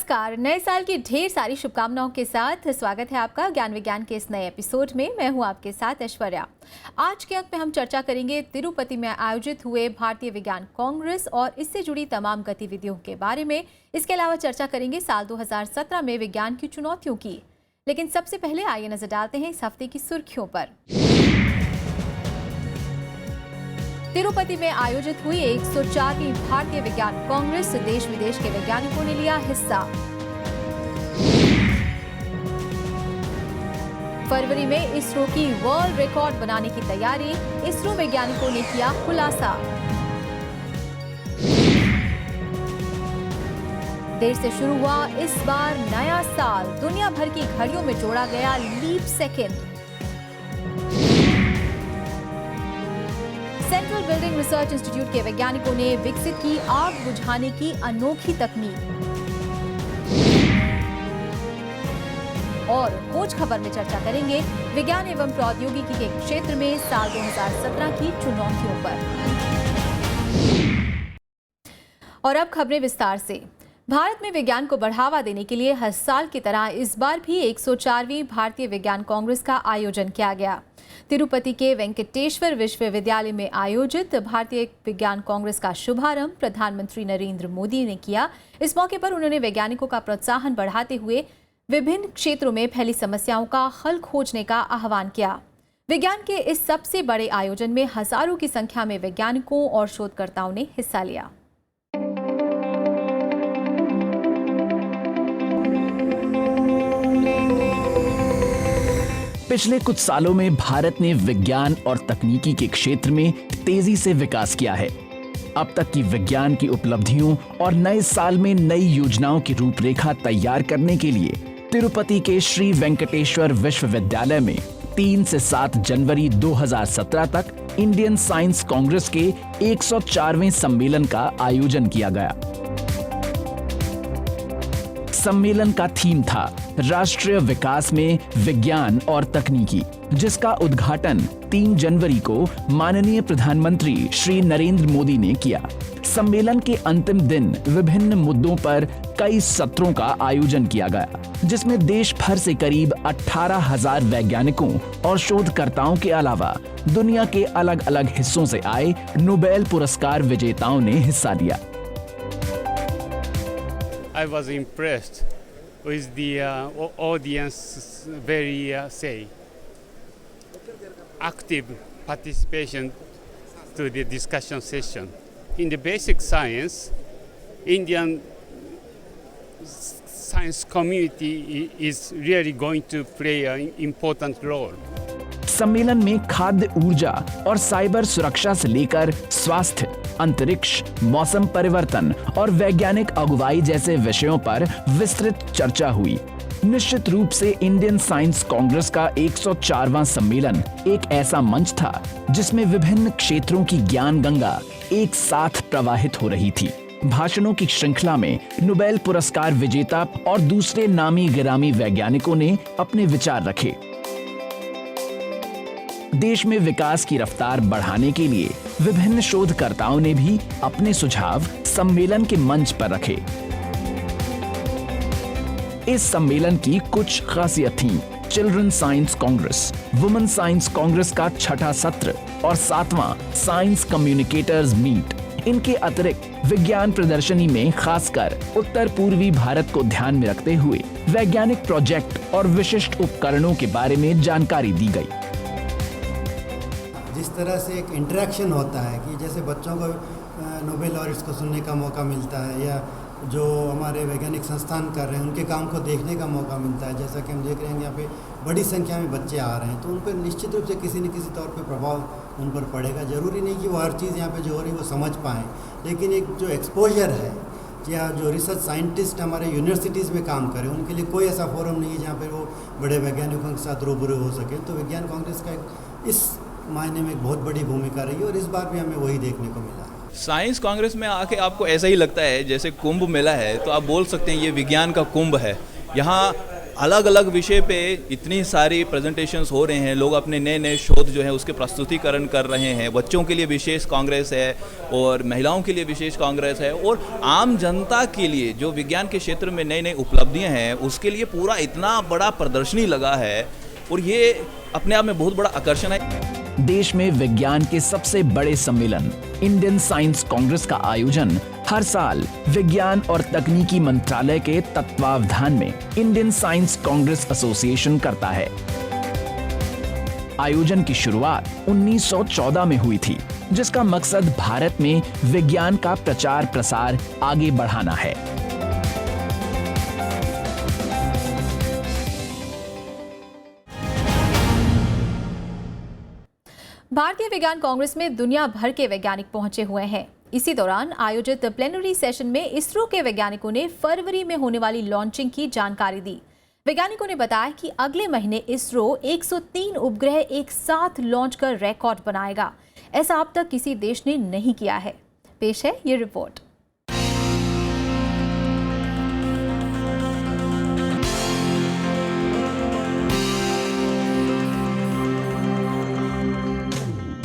नमस्कार। नए साल की ढेर सारी शुभकामनाओं के साथ स्वागत है आपका ज्ञान विज्ञान के इस नए एपिसोड में। मैं हूं आपके साथ ऐश्वर्या। आज के अंक में हम चर्चा करेंगे तिरुपति में आयोजित हुए भारतीय विज्ञान कांग्रेस और इससे जुड़ी तमाम गतिविधियों के बारे में। इसके अलावा चर्चा करेंगे साल 2017 में विज्ञान की चुनौतियों की। लेकिन सबसे पहले आइए नजर डालते हैं इस हफ्ते की सुर्खियों पर। तिरुपति में आयोजित हुई 104वीं भारतीय विज्ञान कांग्रेस, देश विदेश के वैज्ञानिकों ने लिया हिस्सा। फरवरी में इसरो की वर्ल्ड रिकॉर्ड बनाने की तैयारी, इसरो वैज्ञानिकों ने किया खुलासा। देर से शुरू हुआ इस बार नया साल, दुनिया भर की घड़ियों में जोड़ा गया leap second. Central building research institute के वैज्ञानिकों ने विकसित की आग बुझाने की अनोखी तकनीक। और खोज खबर में चर्चा करेंगे विज्ञान एवं प्रौद्योगिकी के क्षेत्र में साल 2017 की चुनौतियों पर। और अब खबरें विस्तार से। भारत में विज्ञान को बढ़ावा देने के लिए हर साल की तरह इस बार भी 104वीं भारतीय विज्ञान कांग्रेस का आयोजन किया गया। तिरुपति के वेंकटेश्वर विश्वविद्यालय में आयोजित भारतीय विज्ञान कांग्रेस का शुभारंभ प्रधानमंत्री नरेंद्र मोदी ने किया। इस मौके पर उन्होंने वैज्ञानिकों का प्रोत्साहन बढ़ाते हुए विभिन्न क्षेत्रों में फैली समस्याओं का हल खोजने का आह्वान किया। विज्ञान के इस सबसे बड़े आयोजन में हजारों की संख्या में वैज्ञानिकों और शोधकर्ताओं ने हिस्सा लिया। पिछले कुछ सालों में भारत ने विज्ञान और तकनीकी के क्षेत्र में तेजी से विकास किया है। अब तक की विज्ञान की उपलब्धियों और नए साल में नई योजनाओं की रूपरेखा तैयार करने के लिए तिरुपति के श्री वेंकटेश्वर विश्वविद्यालय में 3 से 7 जनवरी 2017 तक इंडियन साइंस कांग्रेस के 104वें सम्मेलन का आयोजन किया गया। सम्मेलन का थीम था राष्ट्रीय विकास में विज्ञान और तकनीकी, जिसका उद्घाटन 3 जनवरी को माननीय प्रधानमंत्री श्री नरेंद्र मोदी ने किया। सम्मेलन के अंतिम दिन विभिन्न मुद्दों पर कई सत्रों का आयोजन किया गया, जिसमें देश भर से करीब 18,000 वैज्ञानिकों और शोधकर्ताओं के अलावा दुनिया के अलग अलग हिस्सों से आए नोबेल पुरस्कार विजेताओं ने हिस्सा लिया। I was impressed with the audience very active participation to the discussion session. In the basic science, Indian science community is really going to play an important role. सम्मेलन में खाद्य ऊर्जा और साइबर सुरक्षा से लेकर स्वास्थ्य, अंतरिक्ष, मौसम परिवर्तन और वैज्ञानिक अगुवाई जैसे विषयों पर विस्तृत चर्चा हुई। निश्चित रूप से इंडियन साइंस कांग्रेस का 104वां सम्मेलन एक ऐसा मंच था जिसमें विभिन्न क्षेत्रों की ज्ञान गंगा एक साथ प्रवाहित हो रही थी। भाषणों की श्रृंखला में नोबेल पुरस्कार विजेता और दूसरे नामी गिरामी वैज्ञानिकों ने अपने विचार रखे। देश में विकास की रफ्तार बढ़ाने के लिए विभिन्न शोधकर्ताओं ने भी अपने सुझाव सम्मेलन के मंच पर रखे। इस सम्मेलन की कुछ खासियत थीं। Children science Congress, women science Congress का 6ठा सत्र और 7वां साइंस कम्युनिकेटर्स मीट। इनके अतिरिक्त विज्ञान प्रदर्शनी में खासकर उत्तर पूर्वी भारत को ध्यान में रखते हुए वैज्ञानिक प्रोजेक्ट और विशिष्ट उपकरणों के बारे में जानकारी दी गई। जिस तरह से एक इंटरेक्शन होता है कि जैसे बच्चों को नोबेल लॉरेट्स को सुनने का मौका मिलता है या जो हमारे वैज्ञानिक संस्थान कर रहे हैं उनके काम को देखने का मौका मिलता है। जैसा कि हम देख रहे हैं यहाँ पे बड़ी संख्या में बच्चे आ रहे हैं, तो उन पर निश्चित रूप से किसी न किसी तौर पे प्रभाव उन पर पड़ेगा। ज़रूरी नहीं कि वो हर चीज़ यहाँ पे जो हो रही है वो समझ पाएँ, लेकिन एक जो एक्सपोजर है या जो रिसर्च साइंटिस्ट हमारे यूनिवर्सिटीज़ में काम करें उनके लिए कोई ऐसा फोरम नहीं है जहाँ पर वो बड़े वैज्ञानिकों के साथ रूबरू हो सके। तो विज्ञान कांग्रेस का इस मायने में एक बहुत बड़ी भूमिका रही है और इस बार भी हमें वही देखने को मिला। साइंस कांग्रेस में आके आपको ऐसा ही लगता है जैसे कुंभ मेला है, तो आप बोल सकते हैं ये विज्ञान का कुंभ है। यहाँ अलग अलग विषय पे इतनी सारी प्रेजेंटेशंस हो रहे हैं, लोग अपने नए नए शोध जो है उसके प्रस्तुतिकरण कर रहे हैं। बच्चों के लिए विशेष कांग्रेस है और महिलाओं के लिए विशेष कांग्रेस है, और आम जनता के लिए जो विज्ञान के क्षेत्र में नई नई उपलब्धियां हैं उसके लिए पूरा इतना बड़ा प्रदर्शनी लगा है, और ये अपने आप में बहुत बड़ा आकर्षण है। देश में विज्ञान के सबसे बड़े सम्मेलन इंडियन साइंस कांग्रेस का आयोजन हर साल विज्ञान और तकनीकी मंत्रालय के तत्वावधान में इंडियन साइंस कांग्रेस एसोसिएशन करता है। आयोजन की शुरुआत 1914 में हुई थी, जिसका मकसद भारत में विज्ञान का प्रचार प्रसार आगे बढ़ाना है। भारतीय विज्ञान कांग्रेस में दुनिया भर के वैज्ञानिक पहुंचे हुए हैं। इसी दौरान आयोजित प्लेनरी सेशन में इसरो के वैज्ञानिकों ने फरवरी में होने वाली लॉन्चिंग की जानकारी दी। वैज्ञानिकों ने बताया कि अगले महीने इसरो 103 उपग्रह एक साथ लॉन्च कर रिकॉर्ड बनाएगा। ऐसा अब तक किसी देश ने नहीं किया है। पेश है ये रिपोर्ट।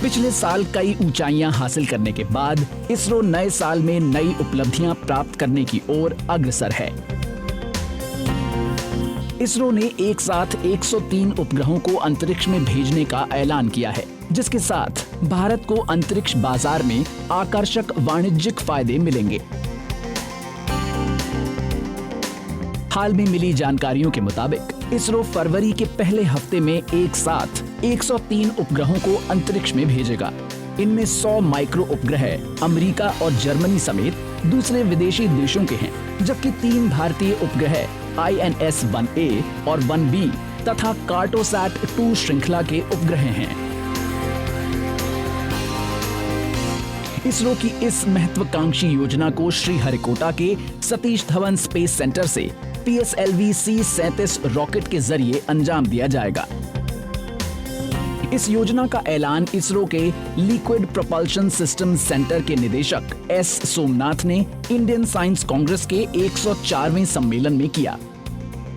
पिछले साल कई ऊंचाइयां हासिल करने के बाद इसरो नए साल में नई उपलब्धियां प्राप्त करने की ओर अग्रसर है। इसरो ने एक साथ 103 उपग्रहों को अंतरिक्ष में भेजने का ऐलान किया है, जिसके साथ भारत को अंतरिक्ष बाजार में आकर्षक वाणिज्यिक फायदे मिलेंगे। हाल में मिली जानकारियों के मुताबिक इसरो फरवरी के पहले हफ्ते में एक साथ 103 उपग्रहों को अंतरिक्ष में भेजेगा। इनमें 100 माइक्रो उपग्रह अमेरिका और जर्मनी समेत दूसरे विदेशी देशों के हैं, जबकि 3 भारतीय उपग्रह INS-1A और 1B तथा कार्टोसैट 2 श्रृंखला के उपग्रह हैं। इसरो की इस महत्वाकांक्षी योजना को श्रीहरिकोटा के सतीश धवन स्पेस सेंटर से PSLV C-37 रॉकेट के जरिए अंजाम दिया जाएगा। इस योजना का ऐलान इसरो के लिक्विड प्रोपल्शन सिस्टम सेंटर के निदेशक S सोमनाथ ने इंडियन साइंस कांग्रेस के 104वें सम्मेलन में किया।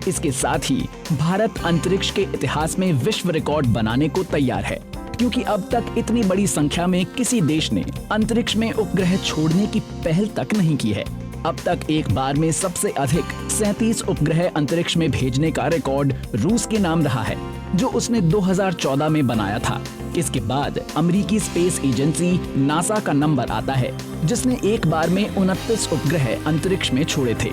इसके साथ ही भारत अंतरिक्ष के इतिहास में विश्व रिकॉर्ड बनाने को तैयार है, क्योंकि अब तक इतनी बड़ी संख्या में किसी देश ने अंतरिक्ष में उपग्रह छोड़ने की पहल तक नहीं की है। अब तक एक बार में सबसे अधिक 37 उपग्रह अंतरिक्ष में भेजने का रिकॉर्ड रूस के नाम रहा है, जो उसने 2014 में बनाया था। इसके बाद अमेरिकी स्पेस एजेंसी नासा का नंबर आता है, जिसने एक बार में 29 उपग्रह अंतरिक्ष में छोड़े थे।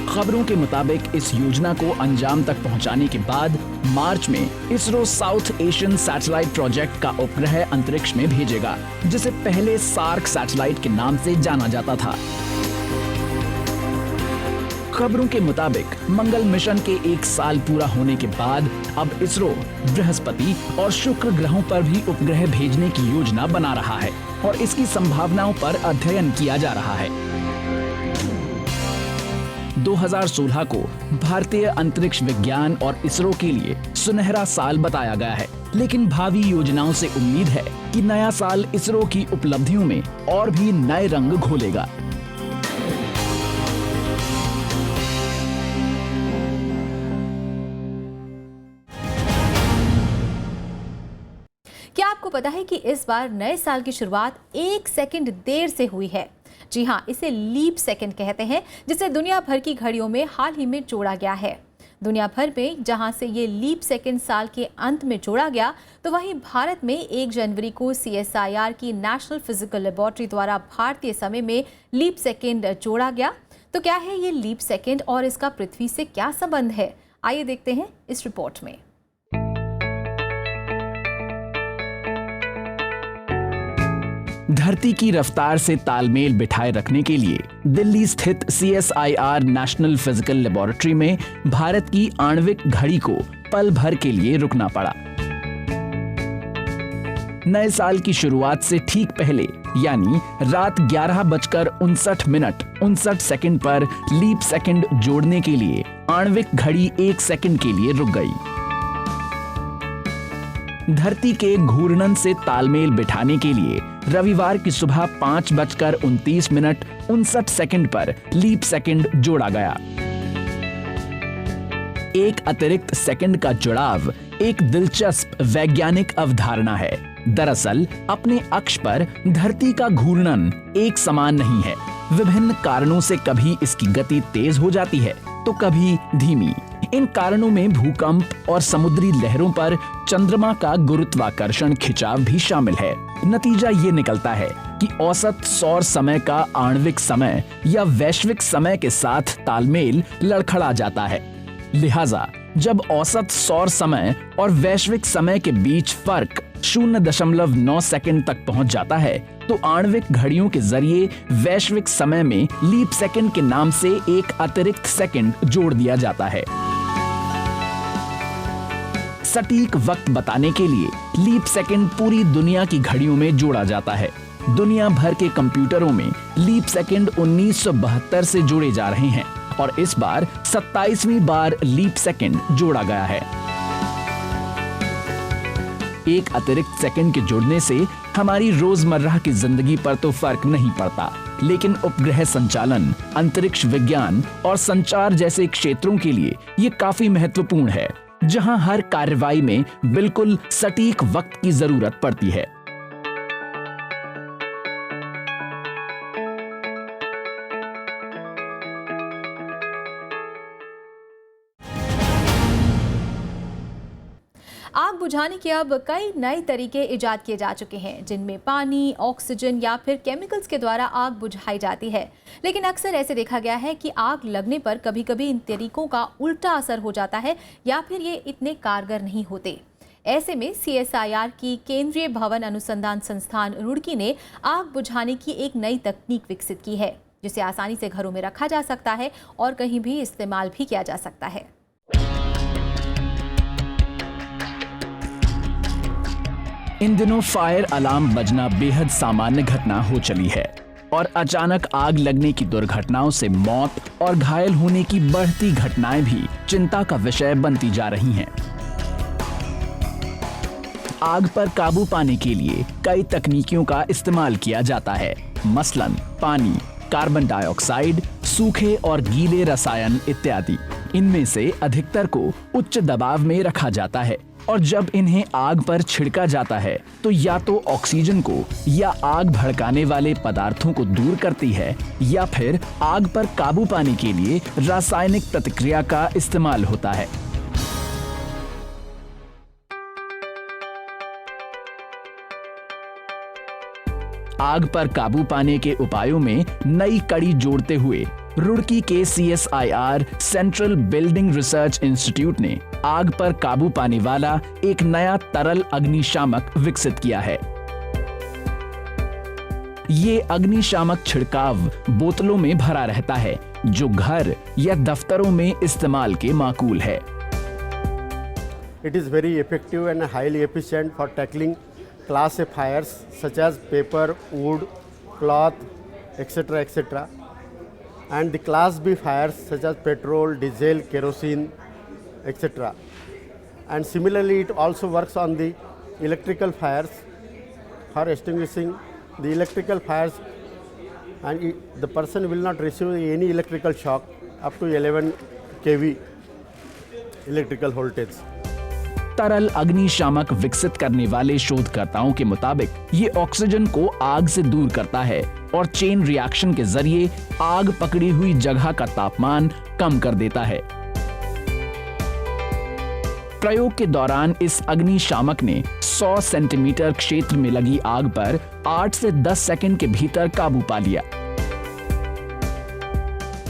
खबरों के मुताबिक इस योजना को अंजाम तक पहुंचाने के बाद मार्च में ISRO south Asian satellite project का उपग्रह अंतरिक्ष में भेजेगा, जिसे पहले सार्क सैटेलाइट के नाम से जाना जाता था। खबरों के मुताबिक मंगल मिशन के 1 साल पूरा होने के बाद अब इसरो बृहस्पति और शुक्र ग्रहों पर भी उपग्रह भेजने की योजना बना रहा है और इसकी संभावनाओं पर अध्ययन किया जा रहा है। 2016 को भारतीय अंतरिक्ष विज्ञान और इसरो के लिए सुनहरा साल बताया गया है, लेकिन भावी योजनाओं से उम्मीद है कि नया साल इसरो की उपलब्धियों में और भी नए रंग घोलेगा। क्या आपको पता है कि इस बार नए साल की शुरुआत 1 सेकंड देर से हुई है? जी हाँ, इसे लीप सेकंड कहते हैं, जिसे दुनिया भर की घड़ियों में हाल ही में जोड़ा गया है। दुनिया भर में जहां से ये लीप सेकंड साल के अंत में जोड़ा गया, तो वहीं भारत में 1 जनवरी को CSIR की नेशनल फिजिकल लेबोरेटरी द्वारा भारतीय समय में लीप सेकंड जोड़ा गया। तो क्या है ये लीप सेकंड और इसका पृथ्वी से क्या संबंध है? आइए देखते हैं इस रिपोर्ट में। धरती की रफ्तार से तालमेल बिठाए रखने के लिए दिल्ली स्थित CSIR नेशनल फिजिकल लेबोरेटरी में भारत की आणविक घड़ी को पल भर के लिए रुकना पड़ा। नए साल की शुरुआत से ठीक पहले यानी रात 11:59 पर लीप सेकंड जोड़ने के लिए आणविक घड़ी 1 सेकंड के लिए रुक गई। धरती के घूर्णन से तालमेल बिठाने के लिए रविवार की सुबह 5:29 पर लीप सेकंड जोड़ा गया। एक अतिरिक्त सेकंड का जुड़ाव एक दिलचस्प वैज्ञानिक अवधारणा है। दरअसल अपने अक्ष पर धरती का घूर्णन एक समान नहीं है। विभिन्न कारणों से कभी इसकी गति तेज हो जाती है तो कभी धीमी। इन कारणों में भूकंप और समुद्री लहरों पर चंद्रमा का गुरुत्वाकर्षण खिंचाव भी शामिल है। नतीजा ये निकलता है कि औसत सौर समय का आणविक समय या वैश्विक समय के साथ तालमेल लड़खड़ा जाता है। लिहाजा जब औसत सौर समय और वैश्विक समय के बीच फर्क 0.9 सेकंड तक पहुंच जाता है तो आणविक घड़ियों के जरिए वैश्विक समय में लीप सेकंड के नाम से एक अतिरिक्त सेकंड जोड़ दिया जाता है। सटीक वक्त बताने के लिए लीप सेकंड पूरी दुनिया की घड़ियों में जोड़ा जाता है। दुनिया भर के कंप्यूटरों में लीप सेकंड 1972 से जोड़े जा रहे हैं और इस बार 27वीं बार लीप सेकंड जोड़ा गया है। एक अतिरिक्त सेकंड के जुड़ने से हमारी रोजमर्रा की जिंदगी पर तो फर्क नहीं पड़ता, लेकिन उपग्रह संचालन, अंतरिक्ष विज्ञान और संचार जैसे क्षेत्रों के लिए ये काफी महत्वपूर्ण है, जहां हर कार्रवाई में बिल्कुल सटीक वक्त की जरूरत पड़ती है। आग बुझाने के अब कई नए तरीके इजाद किए जा चुके हैं, जिनमें पानी, ऑक्सीजन या फिर केमिकल्स के द्वारा आग बुझाई जाती है। लेकिन अक्सर ऐसे देखा गया है कि आग लगने पर कभी-कभी इन तरीकों का उल्टा असर हो जाता है या फिर ये इतने कारगर नहीं होते। ऐसे में CSIR की केंद्रीय भवन अनुसंधान संस्थान रुड़की ने आग बुझाने की एक नई तकनीक विकसित की है, जिसे आसानी से घरों में रखा जा सकता है और कहीं भी इस्तेमाल भी किया जा सकता है। इन दिनों फायर अलार्म बजना बेहद सामान्य घटना हो चली है और अचानक आग लगने की दुर्घटनाओं से मौत और घायल होने की बढ़ती घटनाएं भी चिंता का विषय बनती जा रही हैं। आग पर काबू पाने के लिए कई तकनीकियों का इस्तेमाल किया जाता है, मसलन पानी, कार्बन डाइऑक्साइड, सूखे और गीले रसायन इत्यादि। इनमें से अधिकतर को उच्च दबाव में रखा जाता है और जब इन्हें आग पर छिड़का जाता है तो या तो ऑक्सीजन को या आग भड़काने वाले पदार्थों को दूर करती है या फिर आग पर काबू पाने के लिए रासायनिक प्रतिक्रिया का इस्तेमाल होता है। आग पर काबू पाने के उपायों में नई कड़ी जोड़ते हुए रुड़की के CSIR central building research institute ने आग पर काबू पाने वाला एक नया तरल अग्निशामक विकसित किया है। ये अग्निशामक छिड़काव बोतलों में भरा रहता है, जो घर या दफ्तरों में इस्तेमाल के माकूल है। It is very effective and highly efficient for tackling class A fires such as paper, wood, cloth, etc. etc. and the class B fires such as petrol, diesel, kerosene, etc. And similarly, it also works on the electrical fires for extinguishing the electrical fires, and the person will not receive any electrical shock up to 11 kV electrical voltage. तरल अग्निशामक विकसित करने वाले शोधकर्ताओं के मुताबिक ये oxygen को आग से दूर करता है और चेन रिएक्शन के जरिए आग पकड़ी हुई जगह का तापमान कम कर देता है। प्रयोग के दौरान इस अग्निशामक ने 100 सेंटीमीटर क्षेत्र में लगी आग पर 8 से 10 सेकंड के भीतर काबू पा लिया।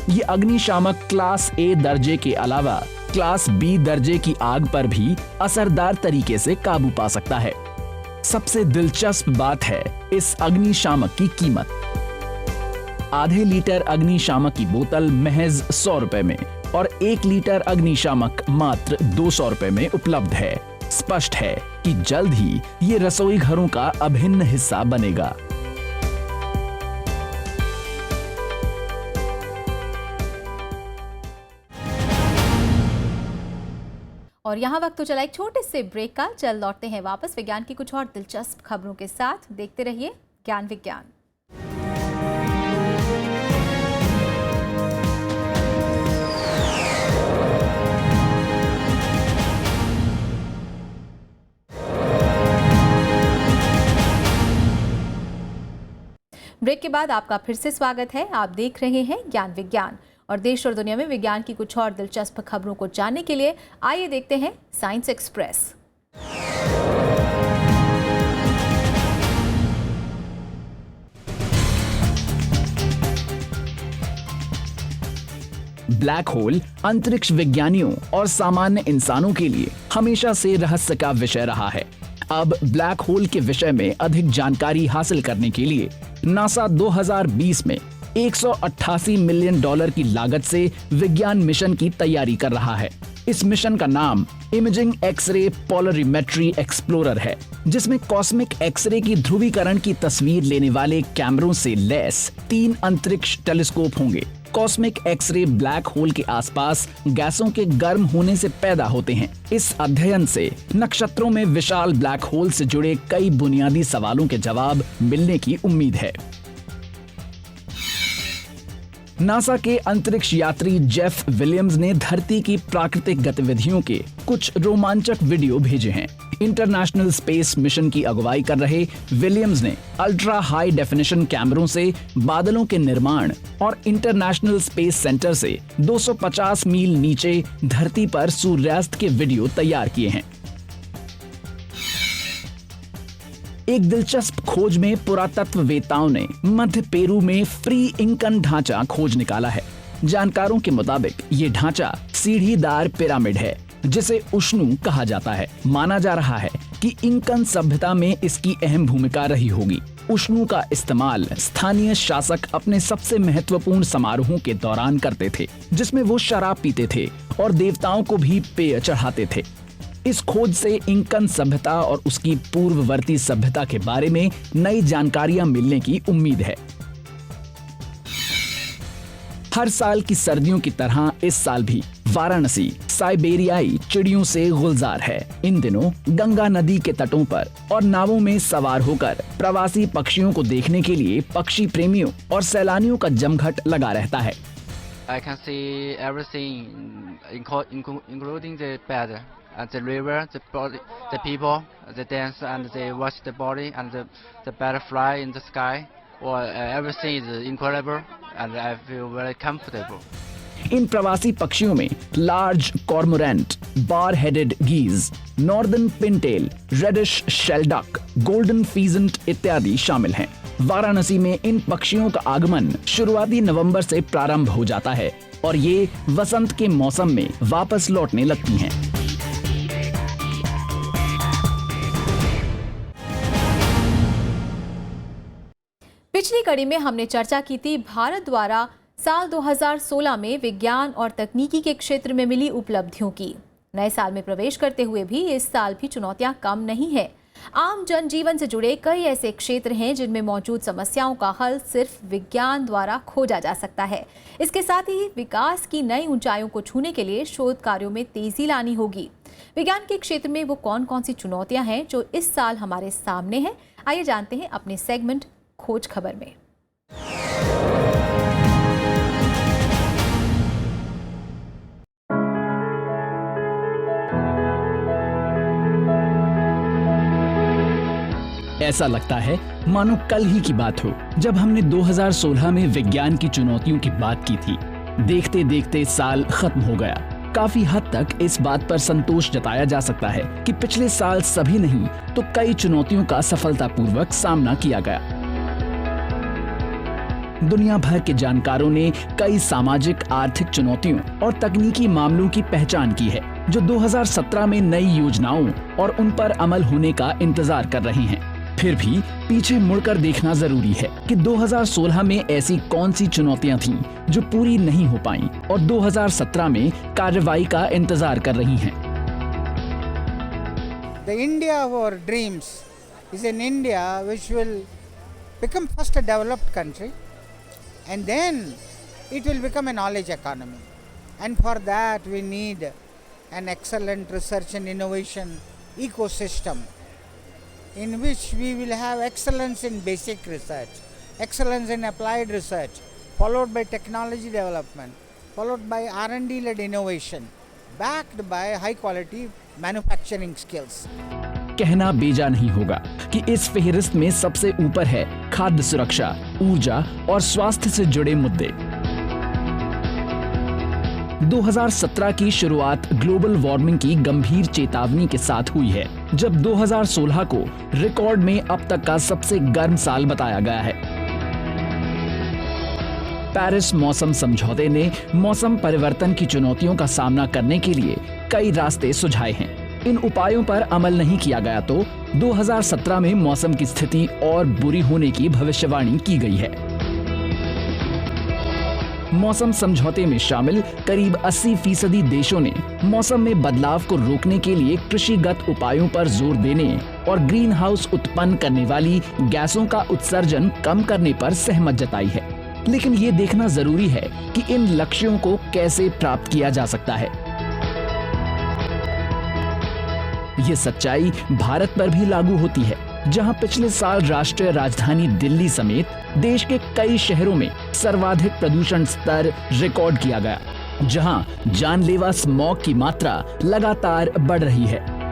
ये अग्निशामक क्लास A दर्जे के अलावा क्लास B दर्जे की आग पर भी असरदार तरीके से काबू पा सकता है। सबसे दिलचस्प बात है इस अग्निशामक की कीमत। आधे लीटर अग्निशामक की बोतल महज 100 रुपए में और 1 लीटर अग्निशामक मात्र 200 रुपए में उपलब्ध है। स्पष्ट है कि जल्द ही ये रसोई घरों का अभिन्न हिस्सा बनेगा। और यहाँ वक्त तो चला एक छोटे से ब्रेक का। चल लौटते हैं वापस विज्ञान की कुछ और दिलचस्प खबरों के साथ। देखते रहिए ज्ञान विज्ञान। ब्रेक के बाद आपका फिर से स्वागत है। आप देख रहे हैं ज्ञान विज्ञान और देश और दुनिया में विज्ञान की कुछ और दिलचस्प खबरों को जानने के लिए आइए देखते हैं साइंस एक्सप्रेस। ब्लैक होल अंतरिक्ष विज्ञानियों और सामान्य इंसानों के लिए हमेशा से रहस्य का विषय रहा है। अब ब्लैक होल के विषय में अधिक जानकारी हासिल करने के लिए नासा 2020 में $188 मिलियन की लागत से विज्ञान मिशन की तैयारी कर रहा है। इस मिशन का नाम इमेजिंग एक्सरे पोलरिमेट्री एक्सप्लोरर है, जिसमें कॉस्मिक एक्सरे की ध्रुवीकरण की तस्वीर लेने वाले कैमरों से लैस 3 अंतरिक्ष टेलीस्कोप होंगे। कॉस्मिक एक्सरे ब्लैक होल के आसपास गैसों के गर्म होने से पैदा होते हैं। इस अध्ययन से नक्षत्रों में विशाल ब्लैक होल से जुड़े कई बुनियादी सवालों के जवाब मिलने की उम्मीद है। नासा के अंतरिक्ष यात्री जेफ विलियम्स ने धरती की प्राकृतिक गतिविधियों के कुछ रोमांचक वीडियो भेजे हैं। इंटरनेशनल स्पेस मिशन की अगुवाई कर रहे विलियम्स ने अल्ट्रा हाई डेफिनेशन कैमरों से बादलों के निर्माण और इंटरनेशनल स्पेस सेंटर से 250 मील नीचे धरती पर सूर्यास्त के वीडियो तैयार किए हैं। एक दिलचस्प खोज में पुरातत्ववेत्ताओं ने मध्य पेरू में फ्री इंकन ढांचा खोज निकाला है। जानकारों के मुताबिक ये ढांचा सीढ़ीदार पिरामिड है, जिसे उष्णु कहा जाता है। माना जा रहा है कि इंकन सभ्यता में इसकी अहम भूमिका रही होगी। उष्णु का इस्तेमाल स्थानीय शासक अपने सबसे महत्वपूर्ण समारोहों के दौरान करते थे, जिसमें वो शराब पीते थे और देवताओं को भी पेय चढ़ाते थे। इस खोज से इंकन सभ्यता और उसकी पूर्ववर्ती सभ्यता के बारे में नई जानकारियां मिलने की उम्मीद है। हर साल की सर्दियों की तरह इस साल भी वाराणसी साइबेरियाई चिड़ियों से गुलजार है। इन दिनों गंगा नदी के तटों पर और नावों में सवार होकर प्रवासी पक्षियों को देखने के लिए पक्षी प्रेमियों और सैलानियों का जमघट लगा रहता है। I can see everything, including the bed, and the river, the body, the people, the dance, and they watch the body and the butterfly in the sky. Well, everything is incredible, and I feel very comfortable. इन प्रवासी पक्षियों में large cormorant, bar headed geese, northern pintail, reddish shelduck, golden pheasant इत्यादि शामिल हैं। वाराणसी में इन पक्षियों का आगमन शुरुआती नवंबर से प्रारंभ हो जाता है और ये वसंत के मौसम में वापस लौटने लगती हैं। पिछली कड़ी में हमने चर्चा की थी भारत द्वारा साल 2016 में विज्ञान और तकनीकी के क्षेत्र में मिली उपलब्धियों की। नए साल में प्रवेश करते हुए भी इस साल भी चुनौतियां कम नहीं है। आम जनजीवन से जुड़े कई ऐसे क्षेत्र हैं जिनमें मौजूद समस्याओं का हल सिर्फ विज्ञान द्वारा खोजा जा सकता है। इसके साथ ही विकास की नई ऊंचाइयों को छूने के लिए शोध कार्यों में तेजी लानी होगी। विज्ञान के क्षेत्र में वो कौन कौन सी चुनौतियां हैं जो इस साल हमारे सामने हैं, आइए जानते हैं अपने सेगमेंट खोज खबर में। ऐसा लगता है मानो कल ही की बात हो जब हमने 2016 में विज्ञान की चुनौतियों की बात की थी। देखते देखते साल खत्म हो गया। काफी हद तक इस बात पर संतोष जताया जा सकता है कि पिछले साल सभी नहीं तो कई चुनौतियों का सफलतापूर्वक सामना किया गया। दुनिया भर के जानकारों ने कई सामाजिक आर्थिक चुनौतियों और तकनीकी मामलों की पहचान की है जो 2017 में नई योजनाओं और उन पर अमल होने का इंतजार कर रही हैं। फिर भी पीछे मुड़कर देखना जरूरी है कि 2016 में ऐसी कौन सी चुनौतियां थीं जो पूरी नहीं हो पाईं और 2017 में कार्रवाई का इंतजार कर रही हैं। The India of our dreams is an India which will become first a developed country and then it will become a knowledge economy. And for that we need an excellent research and innovation ecosystem in which we will have excellence in basic research, excellence in applied research, followed by technology development, followed by R&D led innovation, backed by high quality manufacturing skills. कहना बेजा नहीं होगा कि इस फेहरिस्त में सबसे ऊपर है खाद्य सुरक्षा, ऊर्जा और स्वास्थ्य से जुड़े मुद्दे। 2017 की शुरुआत ग्लोबल वार्मिंग की गंभीर चेतावनी के साथ हुई है, जब 2016 को रिकॉर्ड में अब तक का सबसे गर्म साल बताया गया है। पेरिस मौसम समझौते ने मौसम परिवर्तन की चुनौतियों का सामना करने के लिए कई रास्ते सुझाए हैं। इन उपायों पर अमल नहीं किया गया तो 2017 में मौसम की स्थिति और बुरी होने की भविष्यवाणी की गई है। मौसम समझौते में शामिल करीब 80% देशों ने मौसम में बदलाव को रोकने के लिए कृषिगत उपायों पर जोर देने और ग्रीन हाउस उत्पन्न करने वाली गैसों का उत्सर्जन कम करने पर सहमत जताई है। लेकिन ये देखना जरूरी है कि इन लक्ष्यों को कैसे प्राप्त किया जा सकता है। ये सच्चाई भारत पर भी लागू होती है, जहां पिछले साल राष्ट्रीय राजधानी दिल्ली समेत देश के कई शहरों में सर्वाधिक प्रदूषण स्तर रिकॉर्ड किया गया, जहां जानलेवा स्मॉग की मात्रा लगातार बढ़ रही है।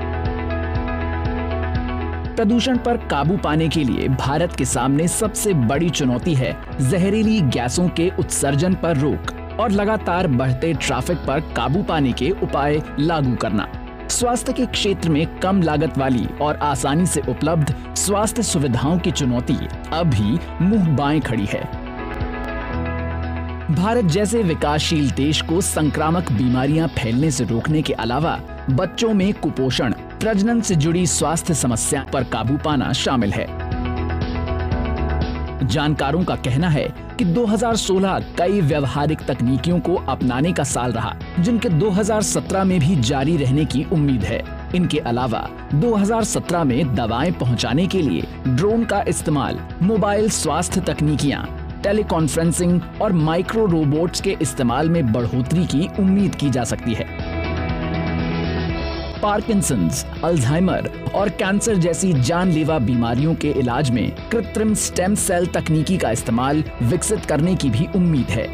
प्रदूषण पर काबू पाने के लिए भारत के सामने सबसे बड़ी चुनौती है जहरीली गैसों के उत्सर्जन पर रोक और लगातार बढ़ते ट्रैफिक पर काबू पाने के उपाय लागू करना। स्वास्थ्य के क्षेत्र में कम लागत वाली और आसानी से उपलब्ध स्वास्थ्य सुविधाओं की चुनौती अब भी मुंह बाएं खड़ी है। भारत जैसे विकासशील देश को संक्रामक बीमारियां फैलने से रोकने के अलावा बच्चों में कुपोषण, प्रजनन से जुड़ी स्वास्थ्य समस्या पर काबू पाना शामिल है। जानकारों का कहना है कि 2016 कई व्यवहारिक तकनीकियों को अपनाने का साल रहा, जिनके 2017 में भी जारी रहने की उम्मीद है। इनके अलावा 2017 में दवाएं पहुंचाने के लिए ड्रोन का इस्तेमाल, मोबाइल स्वास्थ्य तकनीकियां, टेलीकॉन्फ्रेंसिंग और माइक्रो रोबोट्स के इस्तेमाल में बढ़ोतरी की उम्मीद की जा सकती है। पार्किंसंस, अल्जाइमर और कैंसर जैसी जानलेवा बीमारियों के इलाज में कृत्रिम स्टेम सेल तकनीकी का इस्तेमाल विकसित करने की भी उम्मीद है।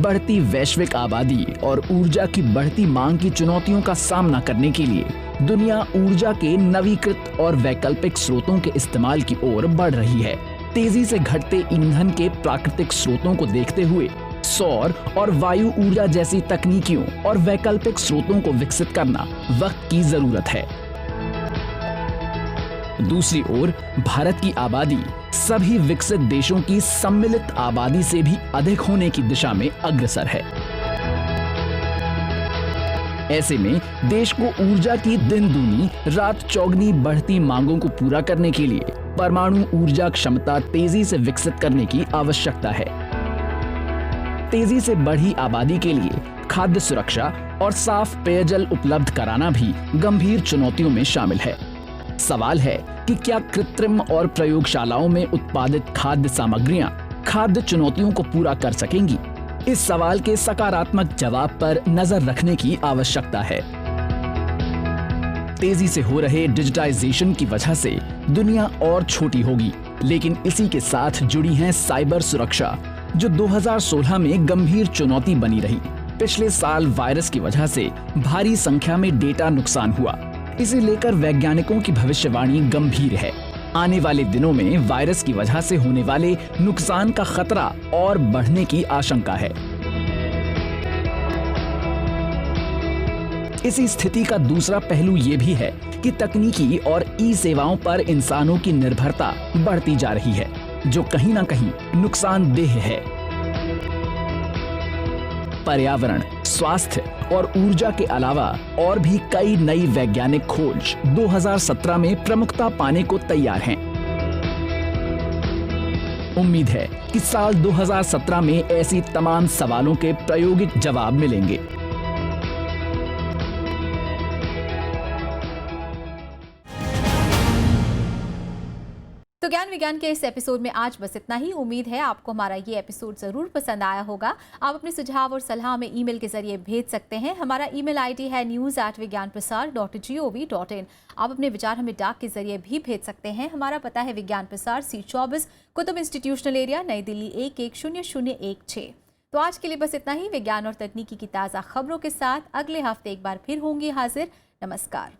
बढ़ती वैश्विक आबादी और ऊर्जा की बढ़ती मांग की चुनौतियों का सामना करने के लिए दुनिया ऊर्जा के नवीकृत और वैकल्पिक स्रोतों के इस्तेमाल की ओर बढ़ रही है। तेजी से घटते ईंधन के प्राकृतिक स्रोतों को देखते हुए सौर और वायु ऊर्जा जैसी तकनीकियों और वैकल्पिक स्रोतों को विकसित करना वक्त की जरूरत है। दूसरी ओर भारत की आबादी सभी विकसित देशों की सम्मिलित आबादी से भी अधिक होने की दिशा में अग्रसर है। ऐसे में देश को ऊर्जा की दिन दूनी रात चौगनी बढ़ती मांगों को पूरा करने के लिए परमाणु ऊर्जा क्षमता तेजी से विकसित करने की आवश्यकता है। तेजी से बढ़ी आबादी के लिए खाद्य सुरक्षा और साफ पेयजल उपलब्ध कराना भी गंभीर चुनौतियों में शामिल है। सवाल है कि क्या कृत्रिम और प्रयोगशालाओं में उत्पादित खाद्य सामग्रियां खाद्य चुनौतियों को पूरा कर सकेंगी? इस सवाल के सकारात्मक जवाब पर नजर रखने की आवश्यकता है। तेजी से हो रहे डिजिटाइजेशन की वजह से दुनिया और छोटी होगी, लेकिन इसी के साथ जुड़ी है साइबर सुरक्षा, जो 2016 में गंभीर चुनौती बनी रही। पिछले साल वायरस की वजह से भारी संख्या में डेटा नुकसान हुआ। इसे लेकर वैज्ञानिकों की भविष्यवाणी गंभीर है। आने वाले दिनों में वायरस की वजह से होने वाले नुकसान का खतरा और बढ़ने की आशंका है। इसी स्थिति का दूसरा पहलू ये भी है कि तकनीकी और ई सेवाओं पर इंसानों की निर्भरता बढ़ती जा रही है, जो कहीं ना कहीं नुकसानदेह है। पर्यावरण, स्वास्थ्य और ऊर्जा के अलावा और भी कई नई वैज्ञानिक खोज 2017 में प्रमुखता पाने को तैयार हैं। उम्मीद है कि साल 2017 में ऐसी तमाम सवालों के प्रायोगिक जवाब मिलेंगे। तो ज्ञान विज्ञान के इस एपिसोड में आज बस इतना ही। उम्मीद है आपको हमारा ये एपिसोड जरूर पसंद आया होगा। आप अपने सुझाव और सलाह हमें ईमेल के जरिए भेज सकते हैं। हमारा ईमेल आईडी है news@vigyanprasar.gov.in। आप अपने विचार हमें डाक के जरिए भी भेज सकते हैं। हमारा पता है विज्ञान प्रसार, C24, कुतुब इंस्टीट्यूशनल एरिया, नई दिल्ली 110016। तो आज के लिए बस इतना ही। विज्ञान और तकनीकी की ताज़ा खबरों के साथ अगले हफ्ते एक बार फिर होंगे हाजिर नमस्कार।